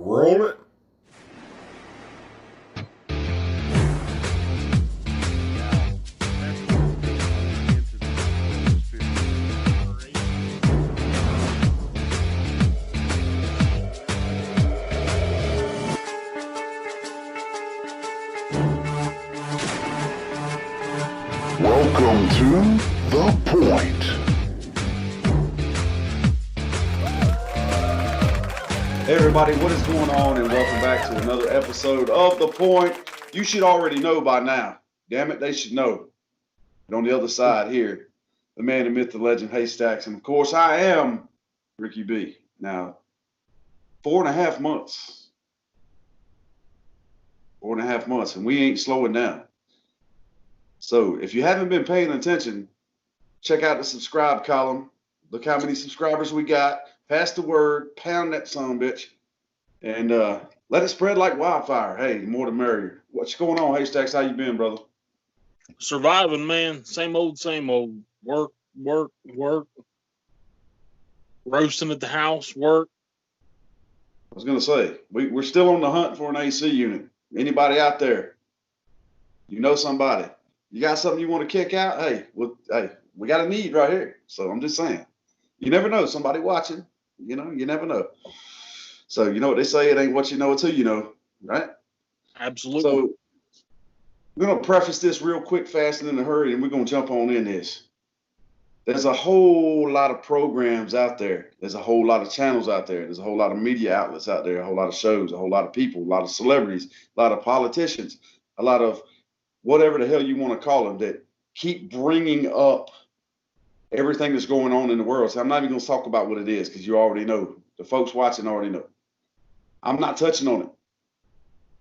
Roll it. Welcome to The Point. Hey everybody, what is going on? And welcome back to another episode of The Point. You should already know by now. Damn it, they should know. But on the other side here, the man, the myth, the legend, Haystacks. And of course, I am Ricky B. Now, 4.5 months. 4.5 months, and we ain't slowing down. So if you haven't been paying attention, check out the subscribe column. Look how many subscribers we got. Pass the word, pound that son bitch, and let it spread like wildfire. Hey, the more the merrier. What's going on, Haystacks? How you been, brother? Surviving, man. Same old, same old. Work. Roasting at the house, work. I was going to say, we're still on the hunt for an AC unit. Anybody out there? You know somebody. You got something you want to kick out? Hey, we got a need right here. So I'm just saying. You never know. Somebody watching. You know, you never know. So you know what they say, it ain't what you know, it's who you know, right? Absolutely. So we're going to preface this real quick, fast, and in a hurry, and we're going to jump on in this. There's a whole lot of programs out there. There's a whole lot of channels out there. There's a whole lot of media outlets out there, a whole lot of shows, a whole lot of people, a lot of celebrities, a lot of politicians, a lot of whatever the hell you want to call them that keep bringing up everything that's going on in the world. So I'm not even going to talk about what it is because you already know. The folks watching already know. I'm not touching on it.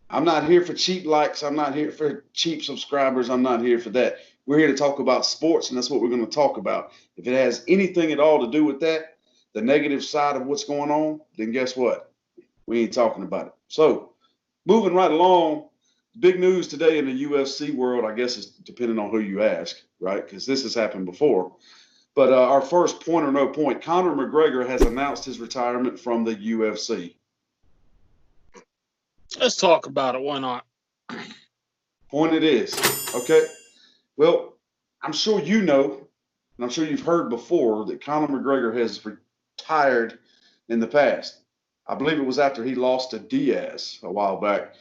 I'm not here for cheap likes. I'm not here for cheap subscribers. I'm not here for that. We're here to talk about sports, and that's what we're going to talk about. If it has anything at all to do with that, the negative side of what's going on, then guess what? We ain't talking about it. So moving right along, big news today in the UFC world, I guess it's depending on who you ask, right? Because this has happened before. But our first point or no point, Conor McGregor has announced his retirement from the UFC. Let's talk about it. Why not? Point it is. Okay. Well, I'm sure you know, and I'm sure you've heard before that Conor McGregor has retired in the past. I believe it was after he lost to Diaz a while back.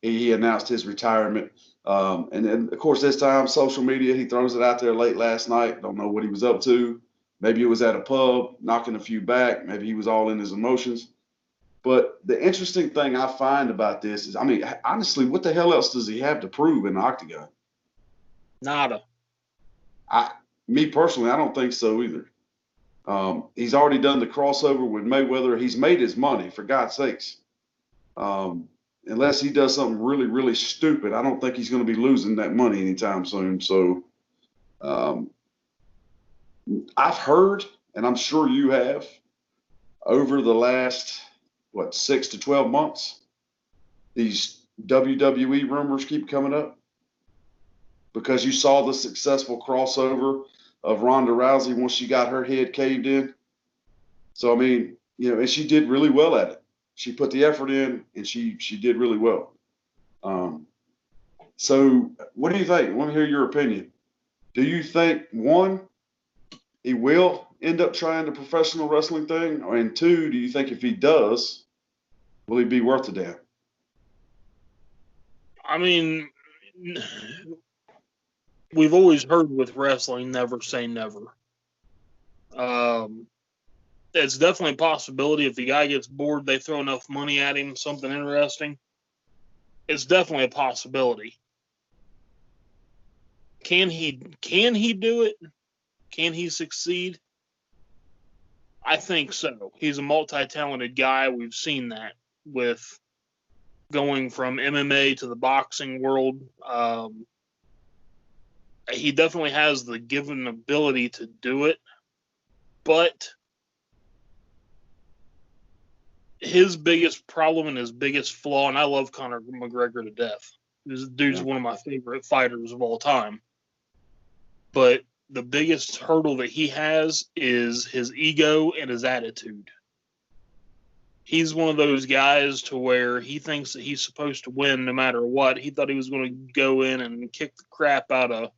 He announced his retirement. And then, of course, this time, social media, he throws it out there late last night. Don't know what he was up to. Maybe it was at a pub, knocking a few back. Maybe he was all in his emotions. But the interesting thing I find about this is, I mean, honestly, what the hell else does he have to prove in the octagon? Nada. Me personally, I don't think so either. He's already done the crossover with Mayweather. He's made his money, for God's sakes. Unless he does something really, really stupid, I don't think he's going to be losing that money anytime soon. So I've heard, and I'm sure you have, over the last, 6 to 12 months, these WWE rumors keep coming up because you saw the successful crossover of Ronda Rousey once she got her head caved in. So, I mean, you know, and she did really well at it. She put the effort in, and she did really well. So what do you think? I want to hear your opinion. Do you think, one, he will end up trying the professional wrestling thing? And two, do you think if he does, will he be worth a damn? I mean, we've always heard with wrestling, never say never. It's definitely a possibility if the guy gets bored, they throw enough money at him, something interesting. It's definitely a possibility. Can he do it? Can he succeed? I think so. He's a multi-talented guy. We've seen that with going from MMA to the boxing world. He definitely has the given ability to do it, but his biggest problem and his biggest flaw, and I love Conor McGregor to death. This dude's one of my favorite fighters of all time. But the biggest hurdle that he has is his ego and his attitude. he's one of those guys to where he thinks that he's supposed to win no matter what. He thought he was going to go in and kick the crap out of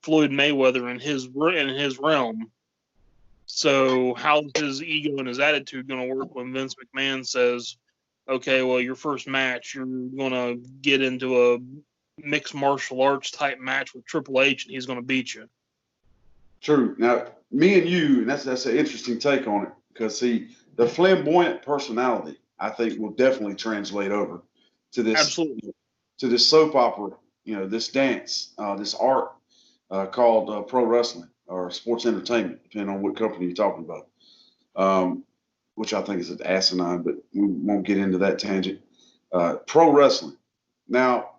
Floyd Mayweather in his realm. So how's his ego and his attitude going to work when Vince McMahon says, okay, well, your first match, you're going to get into a mixed martial arts type match with Triple H and he's going to beat you? True. Now, me and you, and that's an interesting take on it, because see, the flamboyant personality, I think, will definitely translate over to this. Absolutely. To this soap opera, this dance, this art called pro wrestling or sports entertainment, depending on what company you're talking about, which I think is an asinine, but we won't get into that tangent. Pro wrestling. Now,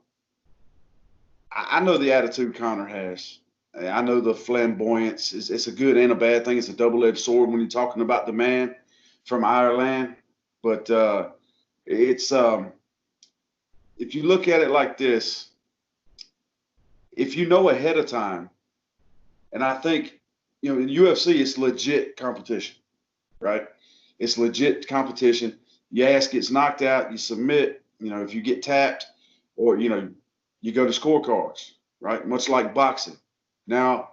I know the attitude Conor has. I know the flamboyance. It's a good and a bad thing. It's a double-edged sword when you're talking about the man from Ireland. But it's if you look at it like this, if you know ahead of time, and I think, in UFC, it's legit competition, right? It's legit competition. Your ass gets knocked out, you submit, if you get tapped, or, you go to scorecards, right? Much like boxing. Now,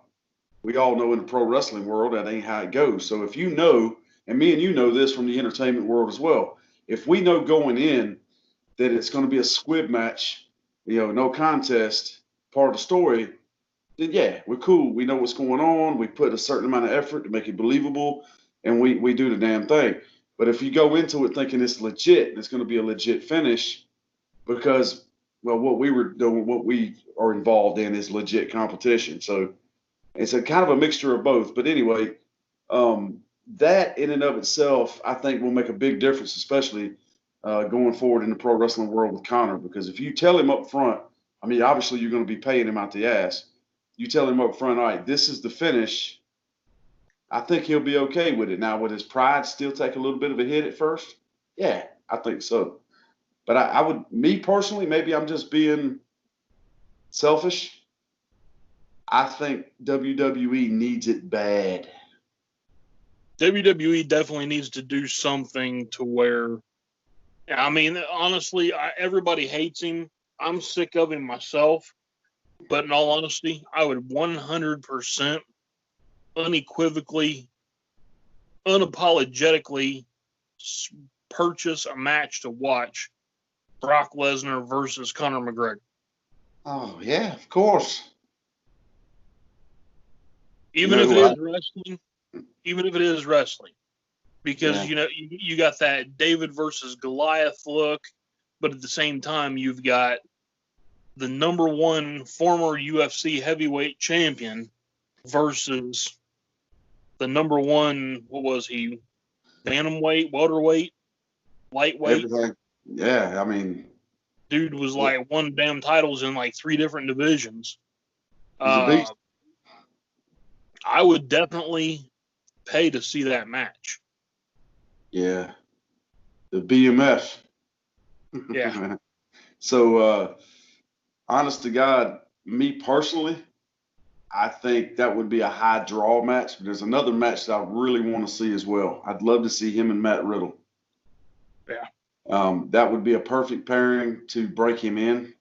we all know in the pro wrestling world that ain't how it goes. So if you know, and me and you know this from the entertainment world as well, if we know going in that it's going to be a squib match, no contest, part of the story, then yeah, we're cool. We know what's going on. We put a certain amount of effort to make it believable, and we do the damn thing. But if you go into it thinking it's legit, it's going to be a legit finish, because, well, what we were doing, what we are involved in is legit competition. So it's a kind of a mixture of both. But anyway, that in and of itself, I think will make a big difference, especially going forward in the pro wrestling world with Conor, because if you tell him up front, I mean, obviously you're going to be paying him out the ass. You tell him up front, all right, this is the finish. I think he'll be okay with it. Now, would his pride still take a little bit of a hit at first? Yeah, I think so. But I would, me personally, maybe I'm just being selfish. I think WWE needs it bad. WWE definitely needs to do something to where, I mean, honestly, everybody hates him. I'm sick of him myself. But in all honesty, I would 100% unequivocally, unapologetically purchase a match to watch Brock Lesnar versus Conor McGregor. Oh, yeah, of course. Even if it is wrestling. Because, you got that David versus Goliath look, but at the same time, you've got the number one former UFC heavyweight champion versus the number one, what was he, bantamweight, welterweight, lightweight? Everything. Yeah, I mean. Dude was like won damn titles in like 3 different divisions. He's a beast. I would definitely pay to see that match. Yeah. The BMF. Yeah. So, honest to God, me personally, I think that would be a high draw match. But there's another match that I really want to see as well. I'd love to see him and Matt Riddle. Yeah. That would be a perfect pairing to break him in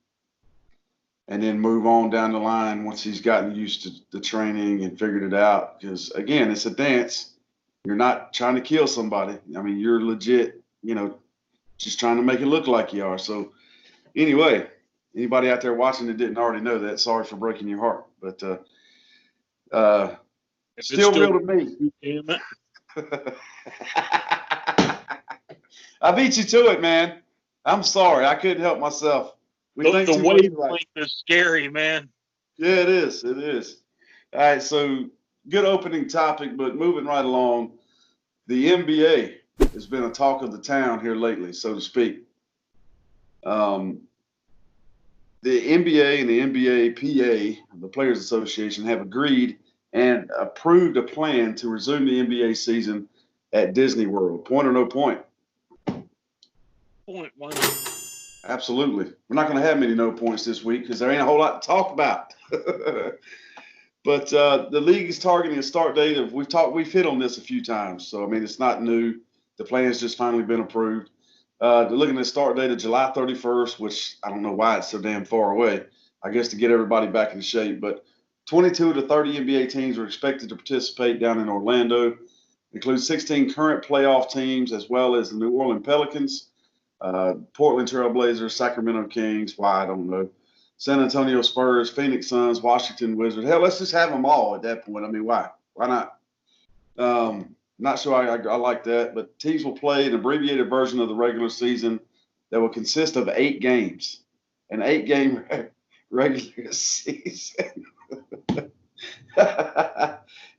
and then move on down the line once he's gotten used to the training and figured it out. Because, again, it's a dance. You're not trying to kill somebody. I mean, you're legit, just trying to make it look like you are. So, anyway, anybody out there watching that didn't already know that, sorry for breaking your heart. But still real to me. I beat you to it, man. I'm sorry. I couldn't help myself. The wavelength is scary, man. Yeah, it is. It is. All right, so good opening topic, but moving right along. The NBA has been a talk of the town here lately, so to speak. The NBA and the NBA PA, the Players Association, have agreed and approved a plan to resume the NBA season at Disney World. Point or no point? Point one. Absolutely. We're not going to have many no points this week because there ain't a whole lot to talk about. But the league is targeting a start date of we've hit on this a few times. So I mean, it's not new. The plan has just finally been approved. They're looking at start date of July 31st, which I don't know why it's so damn far away. I guess to get everybody back in shape. But 22 to 30 NBA teams are expected to participate down in Orlando. It includes 16 current playoff teams, as well as the New Orleans Pelicans, Portland Trailblazers, Sacramento Kings. Why, I don't know. San Antonio Spurs, Phoenix Suns, Washington Wizards. Hell, let's just have them all at that point. I mean, why? Why not? Not sure I like that, but teams will play an abbreviated version of the regular season that will consist of 8 games, an 8-game regular season,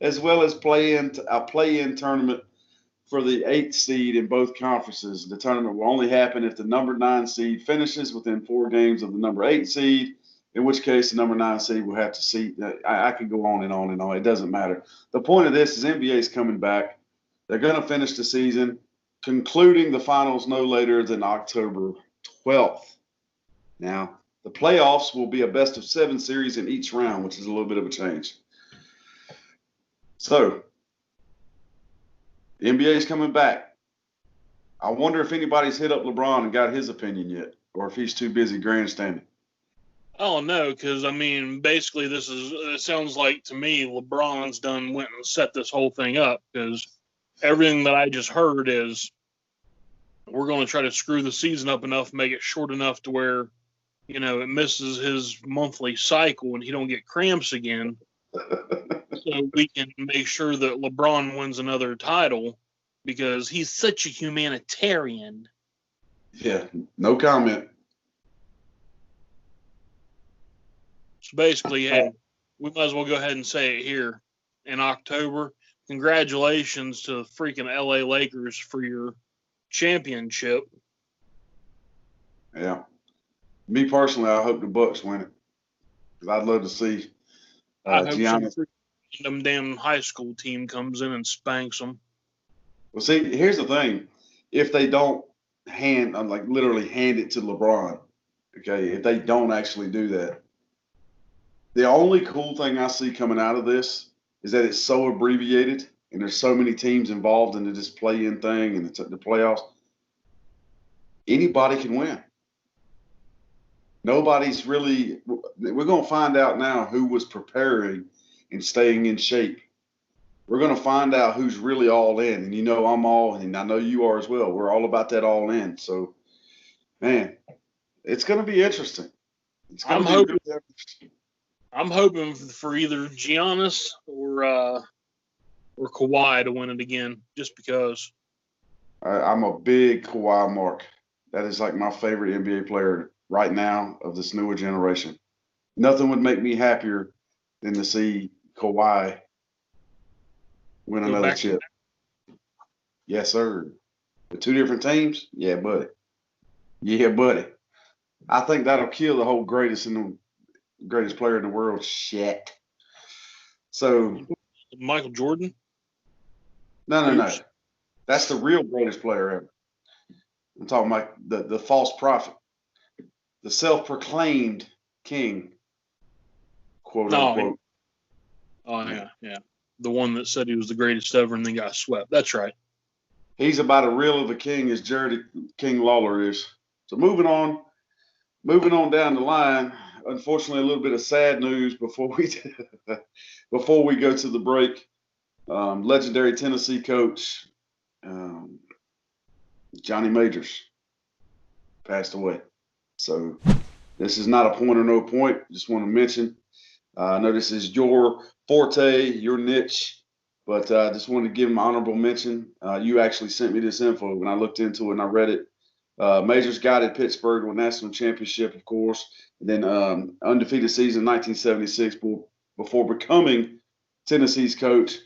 as well as a play-in tournament for the 8th seed in both conferences. The tournament will only happen if the number 9 seed finishes within 4 games of the number 8 seed, in which case the number 9 seed will have to see. I could go on and on and on. It doesn't matter. The point of this is NBA is coming back. They're going to finish the season, concluding the finals no later than October 12th. Now, the playoffs will be a best-of-7 series in each round, which is a little bit of a change. So, the NBA is coming back. I wonder if anybody's hit up LeBron and got his opinion yet, or if he's too busy grandstanding. Oh, no, because, I mean, basically it sounds like to me LeBron's went and set this whole thing up, because everything that I just heard is we're going to try to screw the season up enough, make it short enough to where, it misses his monthly cycle and he don't get cramps again. So we can make sure that LeBron wins another title because he's such a humanitarian. Yeah, no comment. So basically, hey, we might as well go ahead and say it here. In October, congratulations to the freaking LA Lakers for your championship. Yeah. Me personally, I hope the Bucks win it. Because I'd love to see I hope Giannis. some damn high school team comes in and spanks them. Well, see, here's the thing. If they don't literally hand it to LeBron, okay, if they don't actually do that, the only cool thing I see coming out of this is that it's so abbreviated and there's so many teams involved in this play-in thing and the playoffs. Anybody can win. Nobody's really – we're going to find out now who was preparing and staying in shape. We're going to find out who's really all in. And I'm all – and I know you are as well. We're all about that all in. So, man, it's going to be interesting. I'm hoping for either Giannis or Kawhi to win it again, just because. I'm a big Kawhi mark. That is like my favorite NBA player right now of this newer generation. Nothing would make me happier than to see Kawhi win another chip. Yes, sir. The 2 different teams? Yeah, buddy. Yeah, buddy. I think that'll kill the whole greatest player in the world shit. So Michael Jordan? No. That's the real greatest player ever. I'm talking about the false prophet, the self-proclaimed king, quote unquote. Oh yeah. The one that said he was the greatest ever and then got swept. That's right. He's about as real of a king as Jerry King Lawler is. So moving on down the line. Unfortunately, a little bit of sad news before we go to the break. Legendary Tennessee coach Johnny Majors passed away. So this is not a point or no point. Just want to mention. I know this is your forte, your niche, but I just wanted to give him honorable mention. You actually sent me this info when I looked into it and I read it. Majors guided Pittsburgh to a national championship, of course, and then undefeated season in 1976 before becoming Tennessee's coach.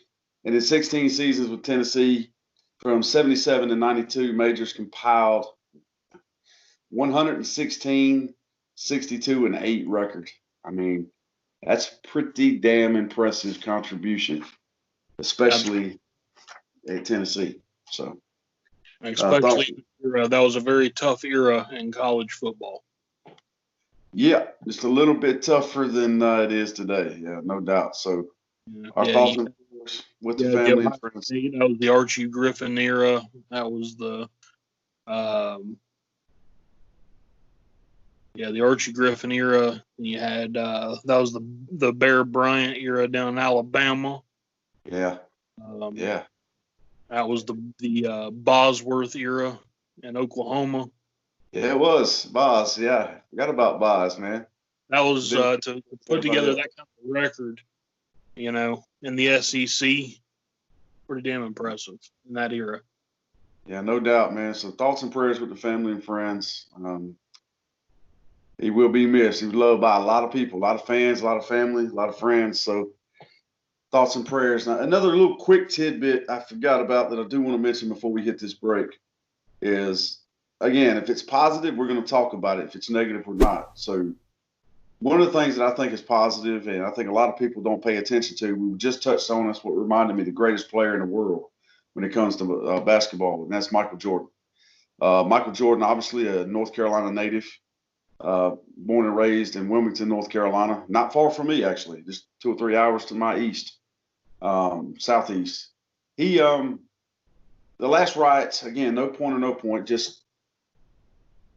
And in 16 seasons with Tennessee, from 77 to 92, Majors compiled 116, 62, and 8 record. I mean, that's pretty damn impressive contribution, especially at Tennessee. So, especially that was a very tough era in college football. Yeah, just a little bit tougher than it is today. Yeah, no doubt. So, our thoughts and course, with the Yeah, family Ohio and friends. State, that was the Archie Griffin era. That was the the Archie Griffin era. You had that was the Bear Bryant era down in Alabama. Yeah, Um, yeah. That was the Bosworth era in Oklahoma. Yeah, it was. Boz, yeah. Forgot about Boz, man. That was Then to put everybody together else. that kind of record, in the SEC. Pretty damn impressive in that era. Yeah, no doubt, man. So thoughts and prayers with the family and friends. He will be missed. He was loved by a lot of people, a lot of fans, a lot of family, a lot of friends. So thoughts and prayers. Now, another little quick tidbit I forgot about that I do want to mention before we hit this break is, again, if it's positive, we're going to talk about it. If it's negative, we're not. So one of the things that I think is positive, and I think a lot of people don't pay attention to, we just touched on, that's what reminded me, the greatest player in the world when it comes to basketball, and that's Michael Jordan. Michael Jordan, obviously a North Carolina native, born and raised in Wilmington, North Carolina, not far from me, actually, just 2 or 3 hours to my east, southeast. He, the last riots, again, no point or no point, just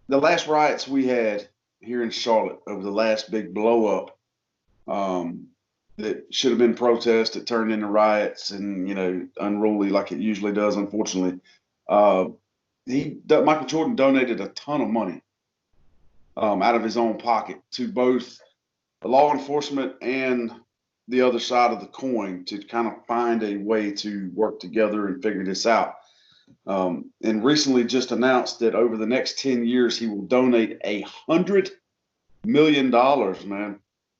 the last riots we had here in Charlotte over the last big blow up, that should have been protests that turned into riots and, unruly like it usually does, unfortunately. Michael Jordan donated a ton of money out of his own pocket to both law enforcement and the other side of the coin to kind of find a way to work together and figure this out. And recently just announced that over the next 10 years, he will donate $100 million, man,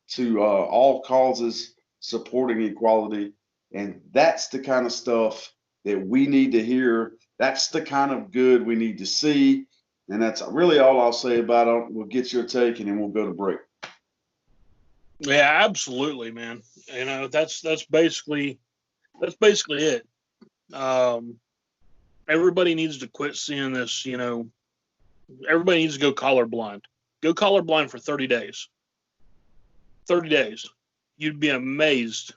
to all causes supporting equality. And that's the kind of stuff that we need to hear. That's the kind of good we need to see. And that's really all I'll say about it. We'll get your take and then we'll go to break. Yeah, absolutely, man. That's basically it. Everybody needs to quit seeing this. Everybody needs to go colorblind. Go colorblind for 30 days. 30 days. You'd be amazed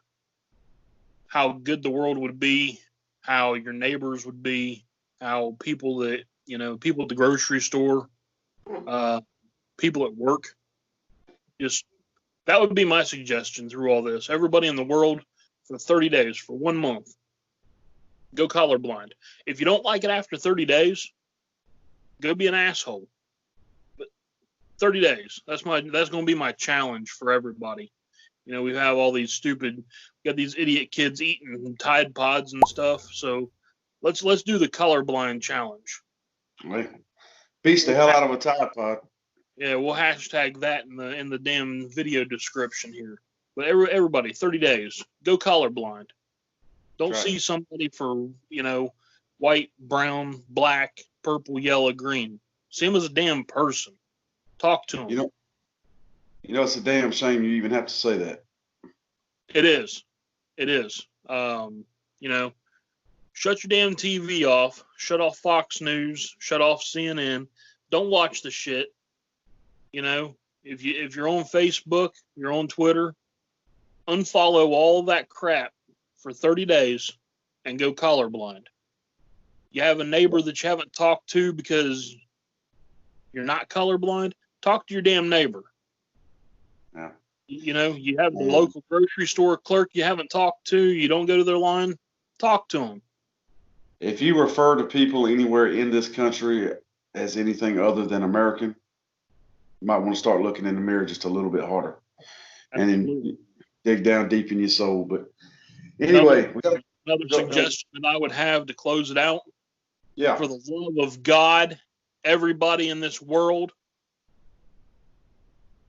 how good the world would be, how your neighbors would be, how people at the grocery store, people at work, just that would be my suggestion through all this. Everybody in the world for 30 days, for 1 month, go colorblind. If you don't like it after 30 days, go be an asshole. But 30 days, that's going to be my challenge for everybody. We have all these got these idiot kids eating Tide Pods and stuff. So let's do the colorblind challenge. Right. Beats the hell out of a Tide Pod. Yeah, we'll hashtag that in the damn video description here. But everybody, 30 days, go colorblind. Don't see somebody for, white, brown, black, purple, yellow, green. See them as a damn person. Talk to them. It's a damn shame you even have to say that. It is. Shut your damn TV off. Shut off Fox News. Shut off CNN. Don't watch the shit. If you're on Facebook, you're on Twitter, unfollow all that crap for 30 days and go colorblind. You have a neighbor that you haven't talked to because you're not colorblind, talk to your damn neighbor. Yeah. You have the local grocery store clerk you haven't talked to, you don't go to their line, talk to them. If you refer to people anywhere in this country as anything other than American, you might want to start looking in the mirror just a little bit harder. Absolutely. And then dig down deep in your soul. But anyway, another suggestion that I would have to close it out. Yeah. For the love of God, everybody in this world,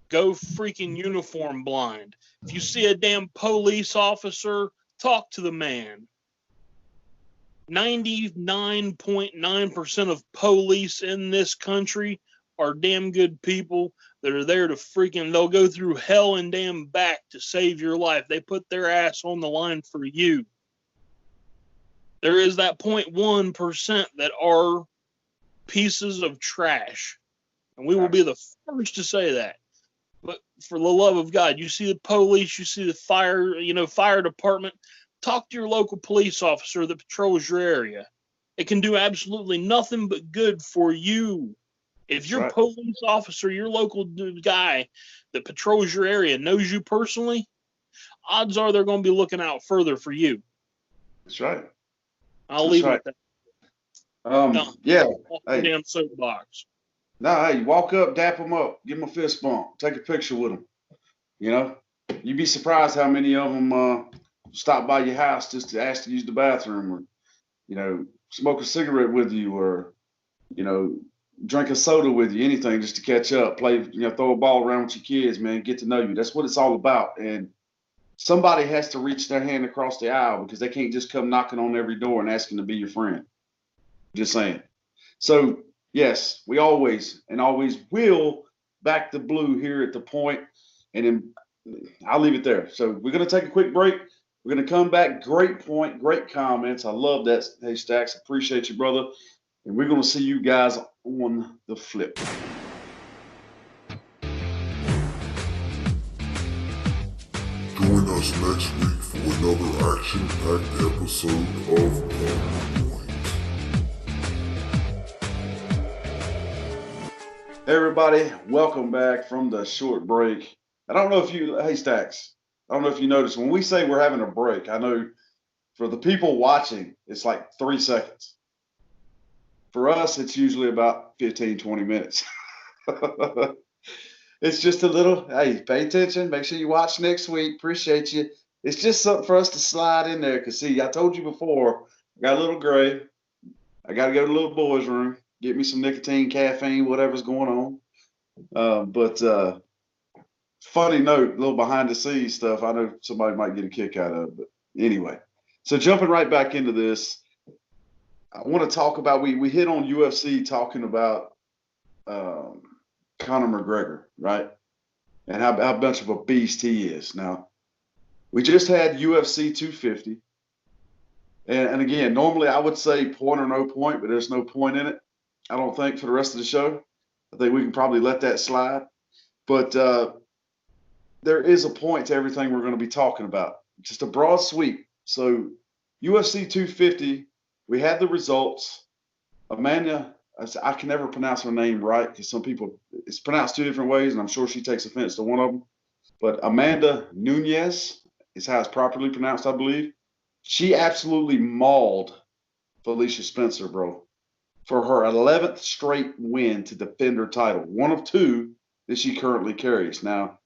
go freaking uniform blind. If you see a damn police officer, talk to the man. 99.9% of police in this country are damn good people that are there to they'll go through hell and damn back to save your life. They put their ass on the line for you. There is that 0.1% that are pieces of trash. And we will be the first to say that. But for the love of God, you see the police, you see the fire department, talk to your local police officer that patrols your area. It can do absolutely nothing but good for you. If your police officer, your local guy that patrols your area knows you personally, odds are they're going to be looking out further for you. That's right. I'll leave it at that. Yeah. Hey. Damn soapbox. No, hey, walk up, dap them up, give them a fist bump, take a picture with them. You know, you'd be surprised how many of them stop by your house just to ask to use the bathroom, or, you know, smoke a cigarette with you, or, you know, drink a soda with you, anything just to catch up, play, you know, throw a ball around with your kids, man, get to know you. That's what it's all about. And somebody has to reach their hand across the aisle, because they can't just come knocking on every door and asking to be your friend. Just saying. So, yes, we always will back the blue here at the point. And then I'll leave it there. So we're going to take a quick break. We're going to come back. Great point, great comments. I love that, Haystacks. Appreciate you, brother. And we're going to see you guys on the flip. Join us next week for another action-packed episode of The Point. Hey everybody, welcome back from the short break. I don't know if you, Haystacks, I don't know if you noticed, when we say we're having a break, I know for the people watching, it's like 3 seconds. For us, it's usually about 15, 20 minutes. It's just a little, hey, pay attention. Make sure you watch next week. Appreciate you. It's just something for us to slide in there. Because, see, I told you before, I got a little gray. I got to go to the little boys' room, get me some nicotine, caffeine, whatever's going on. But funny note, a little behind-the-scenes stuff, I know somebody might get a kick out of. But anyway, so jumping right back into this, I want to talk about, we hit on UFC talking about Conor McGregor, right? And how much of a beast he is. Now, we just had UFC 250. And again, normally I would say point or no point, but there's no point in it, I don't think, for the rest of the show. I think we can probably let that slide. But there is a point to everything we're going to be talking about. Just a broad sweep. So UFC 250, we had the results. Amanda, I can never pronounce her name right, because some people, it's pronounced 2 different ways, and I'm sure she takes offense to one of them. But Amanda Nunes is how it's properly pronounced, I believe. She absolutely mauled Felicia Spencer, bro, for her 11th straight win to defend her title, one of 2 that she currently carries. Now,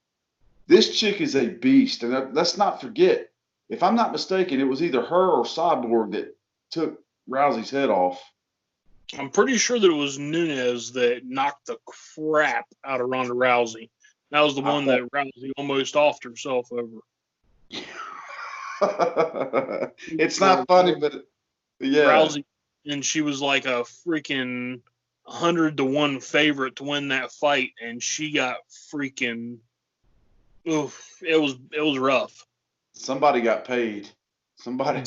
this chick is a beast, and let's not forget, if I'm not mistaken, it was either her or Cyborg that took Rousey's head off. I'm pretty sure that it was Nunes that knocked the crap out of Ronda Rousey. That was the one that Rousey almost offed herself over. It's not funny, but yeah. Rousey, and she was like a freaking 100-1 favorite to win that fight, and she got freaking. Oof! It was rough. Somebody got paid. Somebody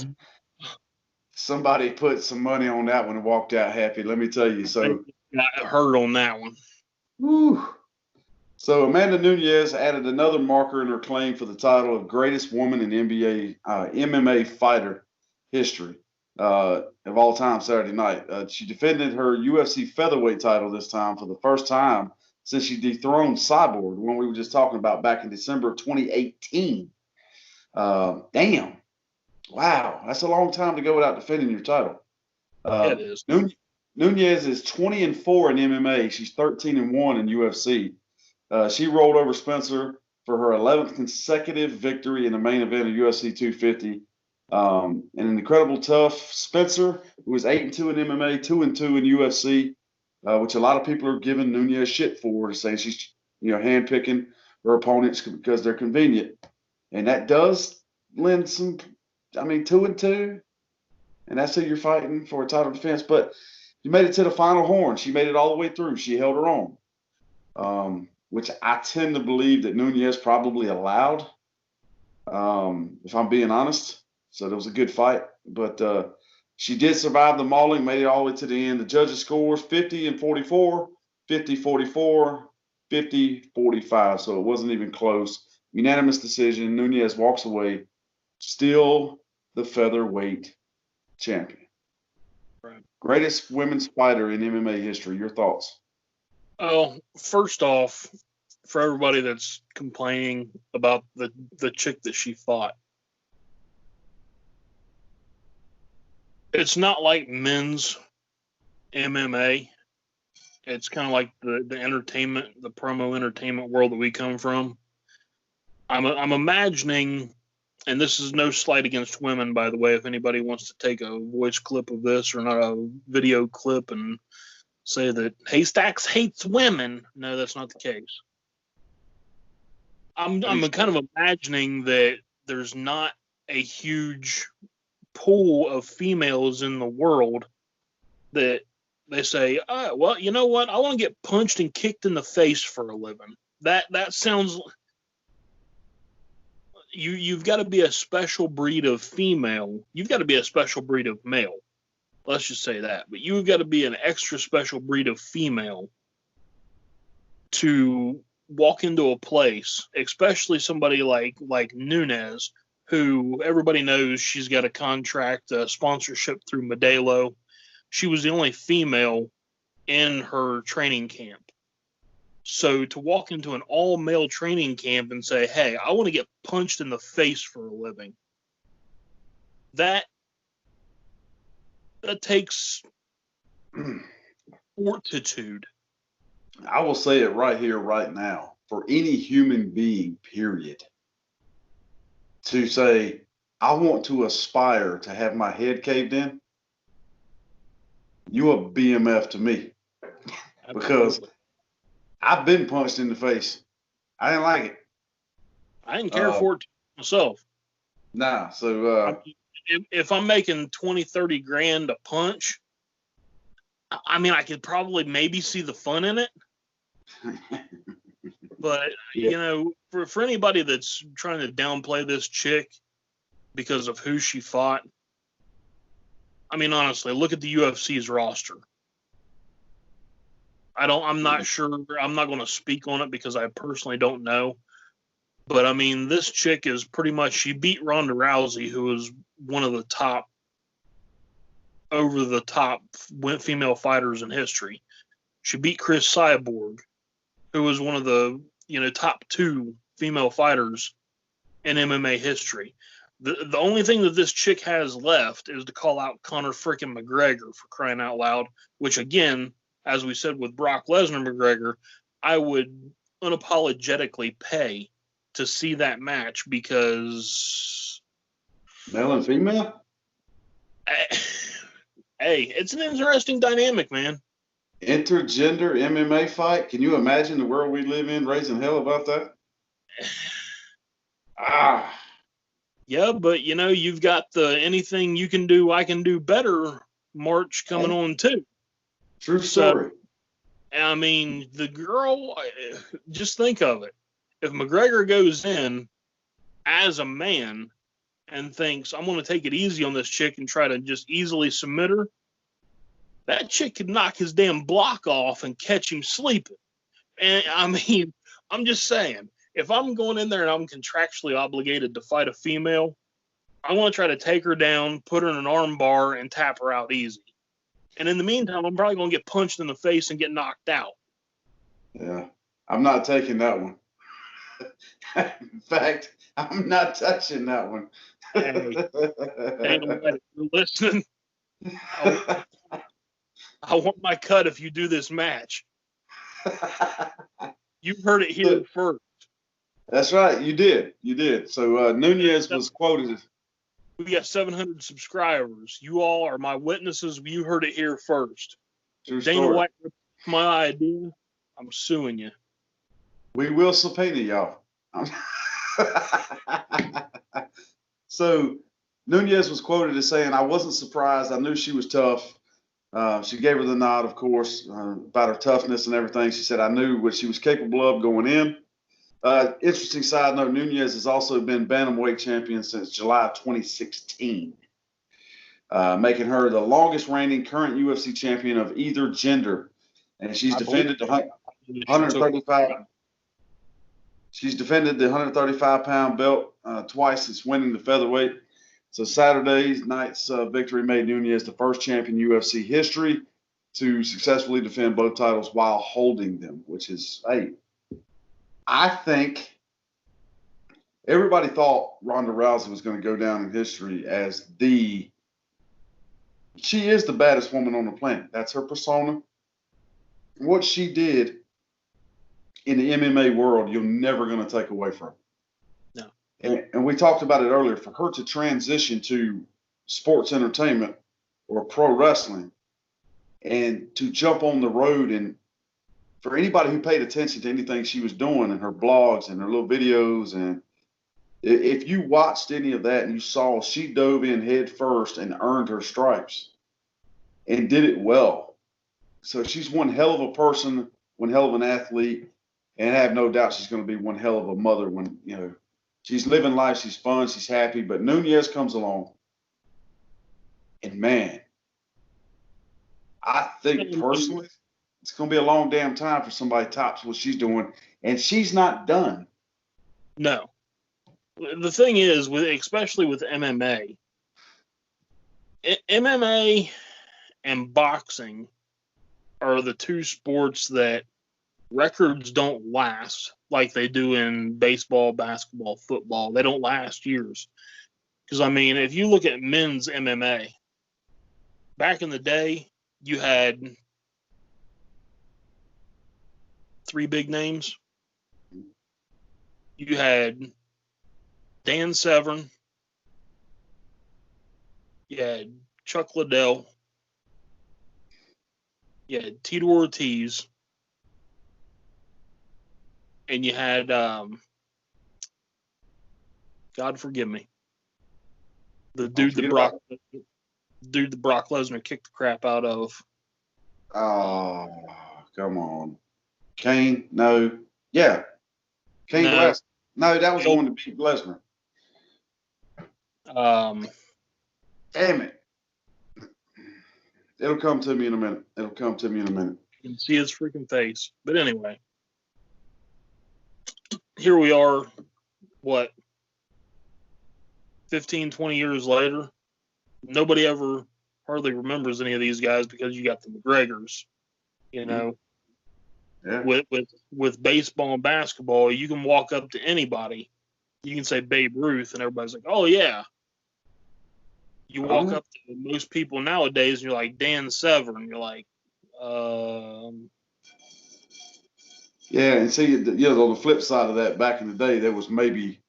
put some money on that one and walked out happy. Let me tell you. So got hurt on that one. Whew. So Amanda Nunes added another marker in her claim for the title of greatest woman in MMA fighter history of all time Saturday night. She defended her UFC featherweight title this time for the first time since she dethroned Cyborg, the one we were just talking about back in December of 2018. Damn. Wow. That's a long time to go without defending your title. It is. Nunes is 20-4 in MMA. She's 13-1 in UFC. She rolled over Spencer for her 11th consecutive victory in the main event of UFC 250. An incredible tough Spencer, who was 8-2 in MMA, 2-2 in UFC, which a lot of people are giving Nunes shit for, to say she's, handpicking her opponents because they're convenient. And that does lend some, 2-2, and that's who you're fighting for a title defense. But you made it to the final horn. She made it all the way through. She held her own. Which I tend to believe that Nunes probably allowed, if I'm being honest. So it was a good fight. But she did survive the mauling, made it all the way to the end. The judges' scores 50-44, 50-44, 50-45. So it wasn't even close. Unanimous decision. Nunes walks away. Still the featherweight champion. Right. Greatest women's fighter in MMA history. Your thoughts? Oh, first off, for everybody that's complaining about the chick that she fought, it's not like men's MMA. It's kind of like the entertainment, the promo entertainment world that we come from. I'm imagining, and this is no slight against women, by the way, if anybody wants to take a voice clip of this or not a video clip and say that Haystacks hates women. No, that's not the case. I'm kind of imagining that there's not a huge pool of females in the world that they say, oh, well, you know what? I want to get punched and kicked in the face for a living. That sounds. You've got to be a special breed of female. You've got to be a special breed of male. Let's just say that. But you've got to be an extra special breed of female to walk into a place, especially somebody like Nunes, who everybody knows she's got a contract, sponsorship through Modelo. She was the only female in her training camp. So to walk into an all-male training camp and say, hey, I want to get punched in the face for a living, that takes fortitude. I will say it right here, right now, for any human being, period, to say, I want to aspire to have my head caved in, you a BMF to me. Because I've been punched in the face. I didn't like it. I didn't care for it myself. Nah, so if I'm making 20, 30 grand a punch, I mean, I could probably maybe see the fun in it. But, you know, for anybody that's trying to downplay this chick because of who she fought, I mean, honestly, look at the UFC's roster. I'm not sure. I'm not going to speak on it because I personally don't know. But, I mean, this chick is pretty much, she beat Ronda Rousey, who was one of the top, over-the-top female fighters in history. She beat Chris Cyborg, who was one of the, top 2 female fighters in MMA history. The only thing that this chick has left is to call out Conor freaking McGregor, for crying out loud, which, again, as we said with Brock Lesnar McGregor, I would unapologetically pay to see that match because... Male and female? Hey, it's an interesting dynamic, man. Intergender MMA fight? Can you imagine the world we live in raising hell about that? Yeah, but, you've got the anything you can do, I can do better march coming on, too. True story. So, I mean, the girl, just think of it. If McGregor goes in as a man and thinks, I'm going to take it easy on this chick and try to just easily submit her, that chick could knock his damn block off and catch him sleeping. And, I mean, I'm just saying, if I'm going in there and I'm contractually obligated to fight a female, I want to try to take her down, put her in an arm bar, and tap her out easy. And in the meantime, I'm probably going to get punched in the face and get knocked out. Yeah, I'm not taking that one. In fact, I'm not touching that one. Hey, you're listening. I want my cut if you do this match. You heard it here first. That's right. You did. You did. So Nunes was quoted. We got 700 subscribers. You all are my witnesses. You heard it here first. True Dana story. White, my idea. I'm suing you. We will subpoena y'all. So Nunes was quoted as saying, I wasn't surprised. I knew she was tough. She gave her the nod, of course, about her toughness and everything. She said, I knew what she was capable of going in. Interesting side note, Nunes has also been bantamweight champion since July 2016, making her the longest reigning current UFC champion of either gender. And she's defended the 135. She's defended the 135-pound belt twice since winning the featherweight. So Saturday night's victory made Nunes the first champion in UFC history to successfully defend both titles while holding them, which is, hey, I think everybody thought Ronda Rousey was going to go down in history as she is the baddest woman on the planet. That's her persona. What she did in the MMA world, you're never going to take away from her. No. And we talked about it earlier. For her to transition to sports entertainment or pro wrestling and to jump on the road, and for anybody who paid attention to anything she was doing in her blogs and her little videos, and if you watched any of that and you saw she dove in head first and earned her stripes and did it well. So she's one hell of a person, one hell of an athlete, and I have no doubt she's going to be one hell of a mother when, she's living life, she's fun, she's happy. But Nunes comes along, and man, I think personally it's going to be a long damn time for somebody tops what she's doing, and she's not done. No. The thing is, especially with MMA, MMA and boxing are the two sports that records don't last like they do in baseball, basketball, football. They don't last years. Because, I mean, if you look at men's MMA, back in the day, you had 3 big names. You had Dan Severn. You had Chuck Liddell. You had Tito Ortiz. And you had, God forgive me, the dude that Brock Lesnar kicked the crap out of. Oh, come on. Kane? No. Yeah. Kane No. Lesnar. No, that was the one to beat Lesnar. Damn it. It'll come to me in a minute. You can see his freaking face. But anyway, here we are, 15, 20 years later. Nobody ever hardly remembers any of these guys because you got the McGregors, Yeah. With baseball and basketball, you can walk up to anybody. You can say Babe Ruth, and everybody's like, oh, yeah. You walk up to most people nowadays, and you're like, Dan Severn. You're like, Yeah, and see, on the flip side of that, back in the day, there was maybe,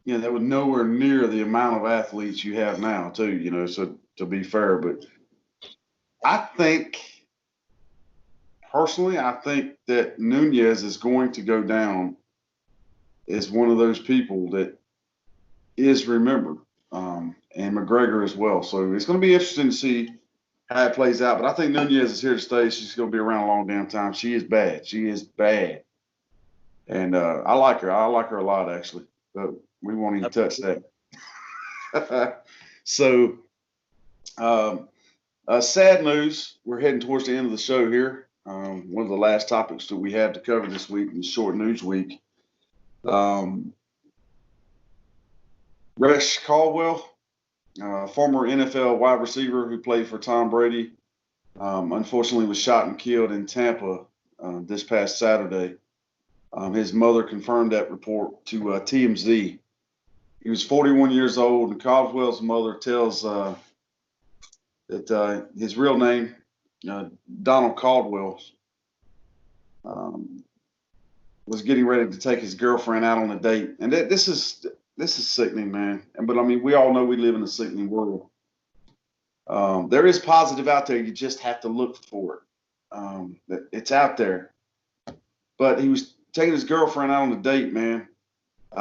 there was nowhere near the amount of athletes you have now, too, so to be fair. But I think that Nunes is going to go down as one of those people that is remembered, and McGregor as well. So it's going to be interesting to see how it plays out. But I think Nunes is here to stay. She's going to be around a long damn time. She is bad. And I like her. I like her a lot, actually. But we won't even touch that. So, sad news. We're heading towards the end of the show here. One of the last topics that we have to cover this week in short news week. Resh Caldwell, former NFL wide receiver who played for Tom Brady, unfortunately was shot and killed in Tampa this past Saturday. His mother confirmed that report to TMZ. He was 41 years old, and Caldwell's mother tells that his real name, Donald Caldwell, was getting ready to take his girlfriend out on a date. And this is sickening, man. But I mean, we all know we live in a sickening world. There is positive out there. You just have to look for it. It's out there. But he was taking his girlfriend out on a date, man.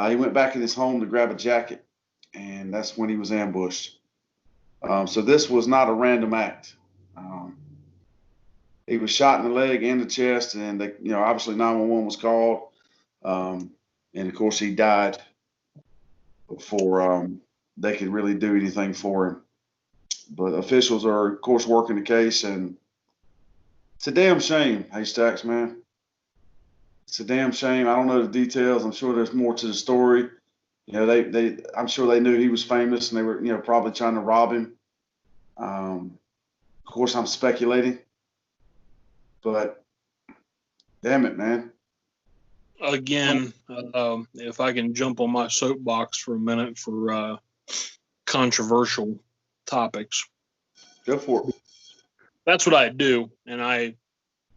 He went back in his home to grab a jacket, and that's when he was ambushed. So this was not a random act. He was shot in the leg and the chest, and they, obviously 911 was called, and of course he died before they could really do anything for him. But officials are, of course, working the case, and it's a damn shame, Haystacks, man. It's a damn shame. I don't know the details. I'm sure there's more to the story. You know, I'm sure they knew he was famous, and they were, you know, probably trying to rob him. Of course, I'm speculating, but damn it, man. Again, if I can jump on my soapbox for a minute for controversial topics. Go for it. That's what I do, and I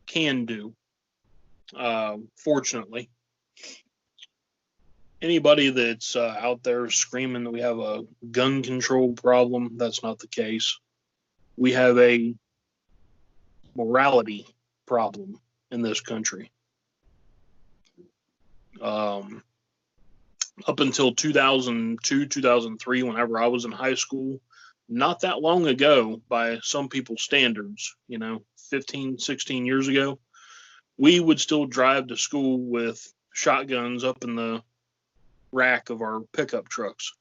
can do, fortunately. Anybody that's out there screaming that we have a gun control problem, that's not the case. We have a morality problem in this country. Up until 2002, 2003, whenever I was in high school, not that long ago by some people's standards, 15, 16 years ago, we would still drive to school with shotguns up in the rack of our pickup trucks.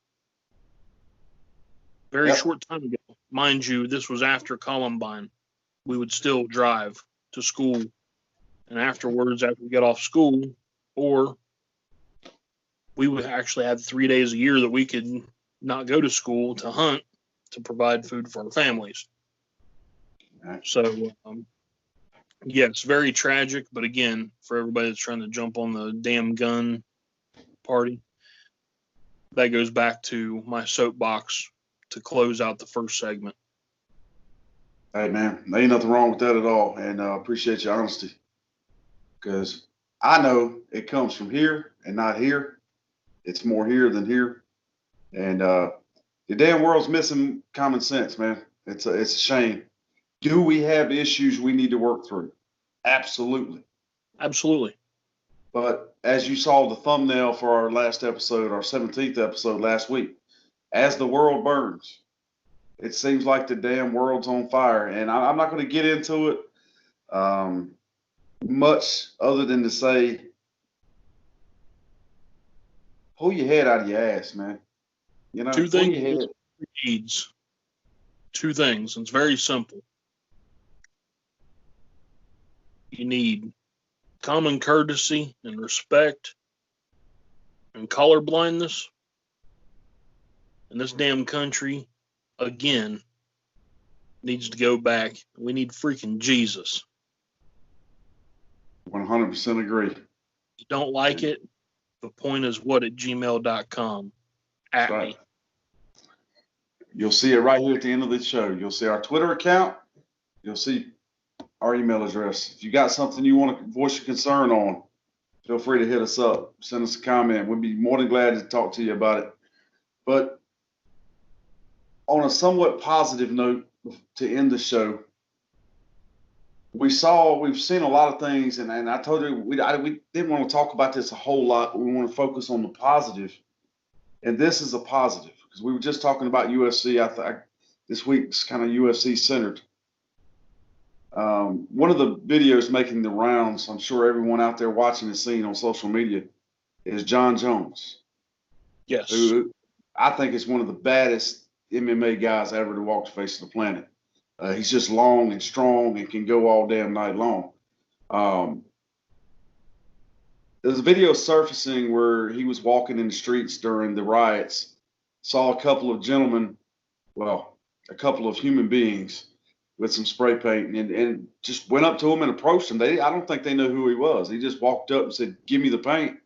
Very short time ago. Mind you, this was after ColorBlind. We would still drive to school, and afterwards, after we got off school, or we would actually have 3 days a year that we could not go to school to hunt to provide food for our families. So, yeah, it's very tragic. But again, for everybody that's trying to jump on the damn gun party, that goes back to my soapbox to close out the first segment. Hey, man, there ain't nothing wrong with that at all. And I appreciate your honesty, because I know it comes from here and not here. It's more here than here. And the damn world's missing common sense, man. It's a shame. Do we have issues we need to work through? Absolutely. Absolutely. But as you saw the thumbnail for our last episode, our 17th episode last week, as the world burns, it seems like the damn world's on fire. And I'm not going to get into it much other than to say, pull your head out of your ass, man. Two things needs. Two things. It's very simple. You need common courtesy and respect and color blindness. And this damn country, again, needs to go back. We need freaking Jesus. 100% agree. If you don't like it, the point is what at gmail.com. At right. me. You'll see it right here at the end of the show. You'll see our Twitter account. You'll see our email address. If you got something you want to voice your concern on, feel free to hit us up. Send us a comment. We'd be more than glad to talk to you about it. But on a somewhat positive note to end the show, we've seen a lot of things, and I told you we didn't want to talk about this a whole lot. We want to focus on the positive, and this is a positive because we were just talking about UFC. This week's kind of UFC centered. One of the videos making the rounds, I'm sure everyone out there watching has seen on social media, is John Jones. Yes. Who I think is one of the baddest MMA guys ever to walk the face of the planet. He's just long and strong and can go all damn night long. There's a video surfacing where he was walking in the streets during the riots, saw a couple of gentlemen, well, a couple of human beings with some spray paint, and just went up to him and approached him. I don't think they knew who he was. He just walked up and said, "Give me the paint."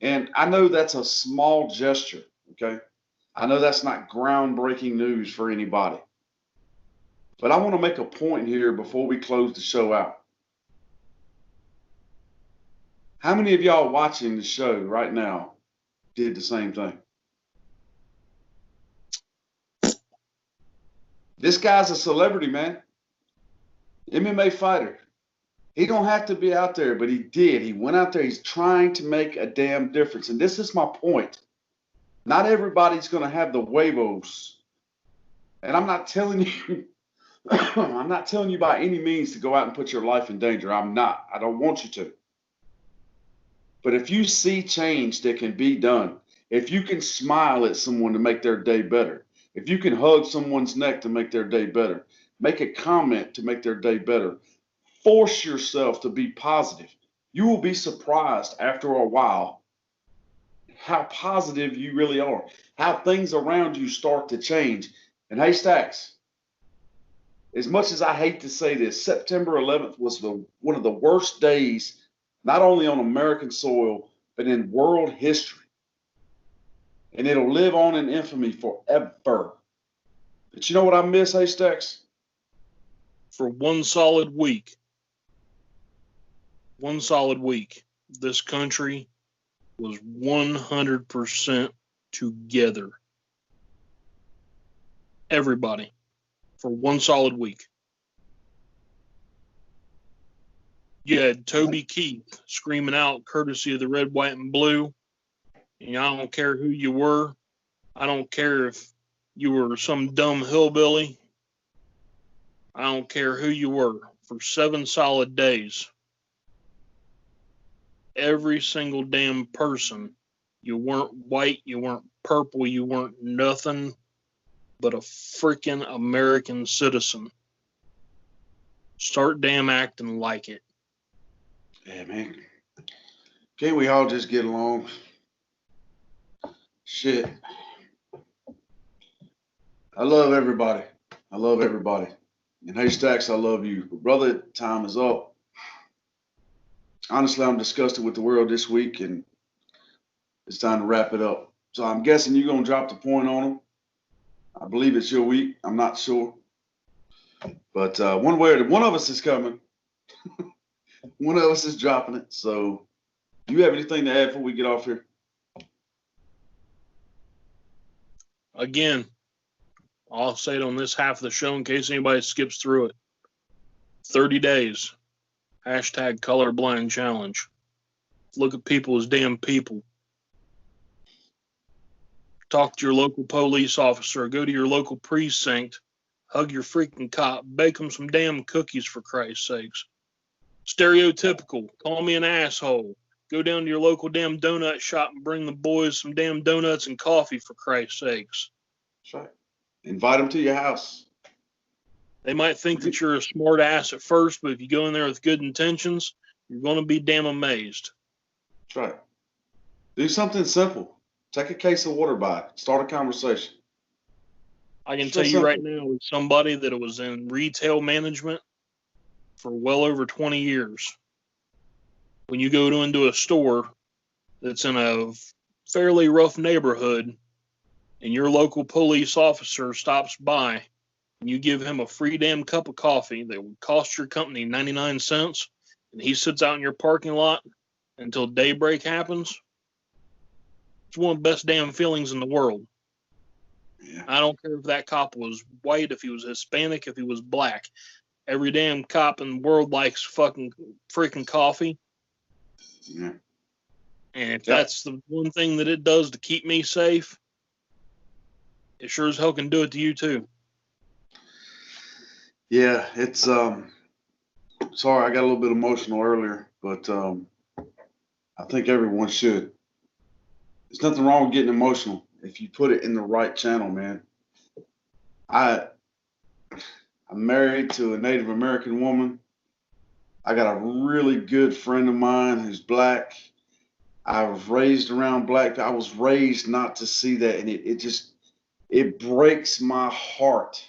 And I know that's a small gesture, okay? I know that's not groundbreaking news for anybody. But I want to make a point here before we close the show out. How many of y'all watching the show right now did the same thing? This guy's a celebrity, man. MMA fighter. He don't have to be out there, but he did. He went out there. He's trying to make a damn difference. And this is my point. Not everybody's going to have the huevos. And I'm not telling you, I'm not telling you by any means to go out and put your life in danger. I'm not. I don't want you to. But if you see change that can be done, if you can smile at someone to make their day better, if you can hug someone's neck to make their day better, make a comment to make their day better, force yourself to be positive. You will be surprised after a while how positive you really are, how things around you start to change. And Haystacks, as much as I hate to say this, September 11th was one of the worst days, not only on American soil, but in world history. And it'll live on in infamy forever. But you know what I miss, Haystacks? For one solid week, this country was 100% together. Everybody. For one solid week. You had Toby Keith screaming out courtesy of the red, white, and blue. And I don't care who you were. I don't care if you were some dumb hillbilly. I don't care who you were. For 7 solid days, every single damn person, you weren't white, you weren't purple, you weren't nothing but a freaking American citizen. Start damn acting like it. Yeah, man. Can't we all just get along? Shit. I love everybody. And Haystacks, I love you. But brother, time is up. Honestly, I'm disgusted with the world this week, and it's time to wrap it up. So I'm guessing you're going to drop the point on them. I believe it's your week. I'm not sure. But one of us is coming. One of us is dropping it. So do you have anything to add before we get off here? Again, I'll say it on this half of the show in case anybody skips through it. 30 days. Hashtag ColorBlind challenge. Look at people as damn people. Talk to your local police officer. Go to your local precinct. Hug your freaking cop. Bake them some damn cookies, for Christ's sakes. Stereotypical. Call me an asshole. Go down to your local damn donut shop and bring the boys some damn donuts and coffee, for Christ's sakes. That's right. Invite them to your house. They might think that you're a smart ass at first, but if you go in there with good intentions, you're going to be damn amazed. That's right. Do something simple. Take a case of water by it. Start a conversation. I can tell you right now, with somebody that was in retail management for well over 20 years, when you go into a store that's in a fairly rough neighborhood and your local police officer stops by and you give him a free damn cup of coffee that would cost your company 99 cents and he sits out in your parking lot until daybreak happens, it's one of the best damn feelings in the world. Yeah. I don't care if that cop was white, if he was Hispanic, if he was black. Every damn cop in the world likes fucking freaking coffee. Yeah. And if that's the one thing that it does to keep me safe, it sure as hell can do it to you too. Yeah, it's sorry, I got a little bit emotional earlier, but I think everyone should. There's nothing wrong with getting emotional if you put it in the right channel, man. I'm married to a Native American woman. I got a really good friend of mine who's black. I was raised around black. I was raised not to see that, and it breaks my heart.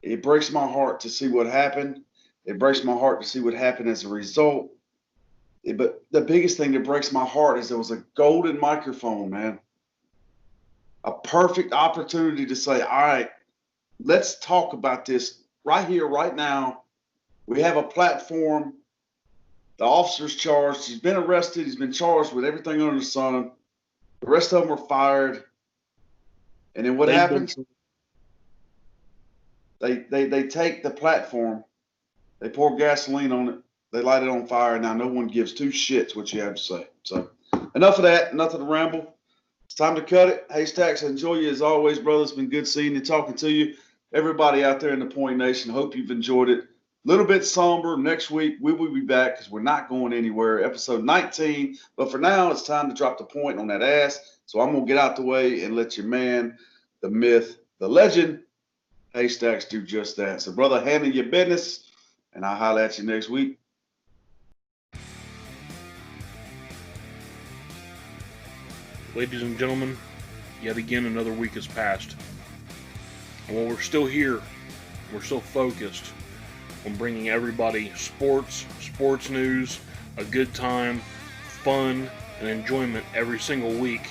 It breaks my heart to see what happened. It breaks my heart to see what happened as a result. But the biggest thing that breaks my heart is there was a golden microphone, man. A perfect opportunity to say, all right, let's talk about this right here, right now. We have a platform. The officer's charged. He's been arrested. He's been charged with everything under the sun. The rest of them were fired. And then what happens? They take the platform. They pour gasoline on it. They light it on fire. Now no one gives two shits what you have to say. So enough of that. Enough of the ramble. It's time to cut it. Haystacks, I enjoy you as always, brother. It's been good seeing you, talking to you. Everybody out there in the Point Nation, hope you've enjoyed it. A little bit somber. Next week, we will be back because we're not going anywhere. Episode 19. But for now, it's time to drop the point on that ass. So I'm going to get out the way and let your man, the myth, the legend, Haystacks, do just that. So, brother, handle your business, and I'll holler at you next week. Ladies and gentlemen, yet again another week has passed. And while we're still here, we're still focused on bringing everybody sports news, a good time, fun, and enjoyment every single week.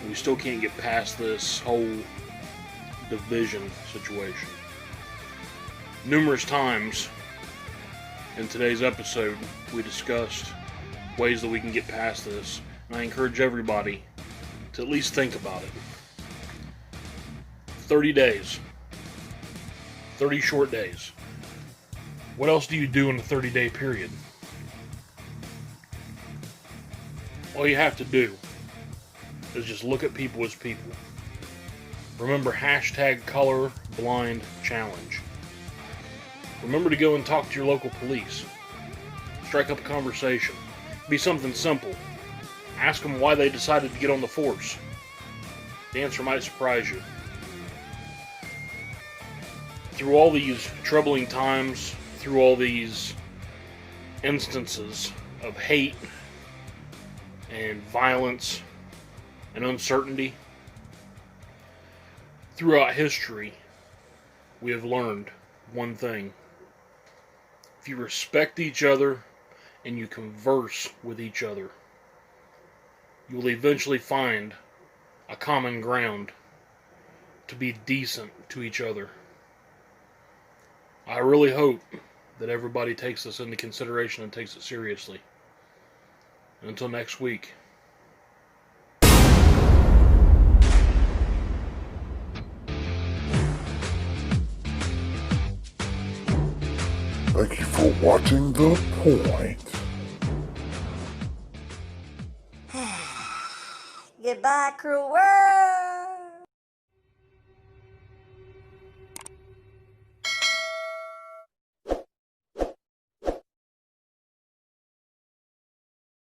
We still can't get past this whole division situation. Numerous times in today's episode, we discussed ways that we can get past this. And I encourage everybody to at least think about it. 30 days. 30 short days. What else do you do in a 30-day period? All you have to do is just look at people as people. Remember #ColorBlind challenge. Remember to go and talk to your local police. Strike up a conversation. Be something simple. Ask them why they decided to get on the force. The answer might surprise you. Through all these troubling times, through all these instances of hate and violence and uncertainty, throughout history, we have learned one thing. If you respect each other and you converse with each other, you will eventually find a common ground to be decent to each other. I really hope that everybody takes this into consideration and takes it seriously. And until next week. Thank you for watching The Point. Goodbye, cruel world.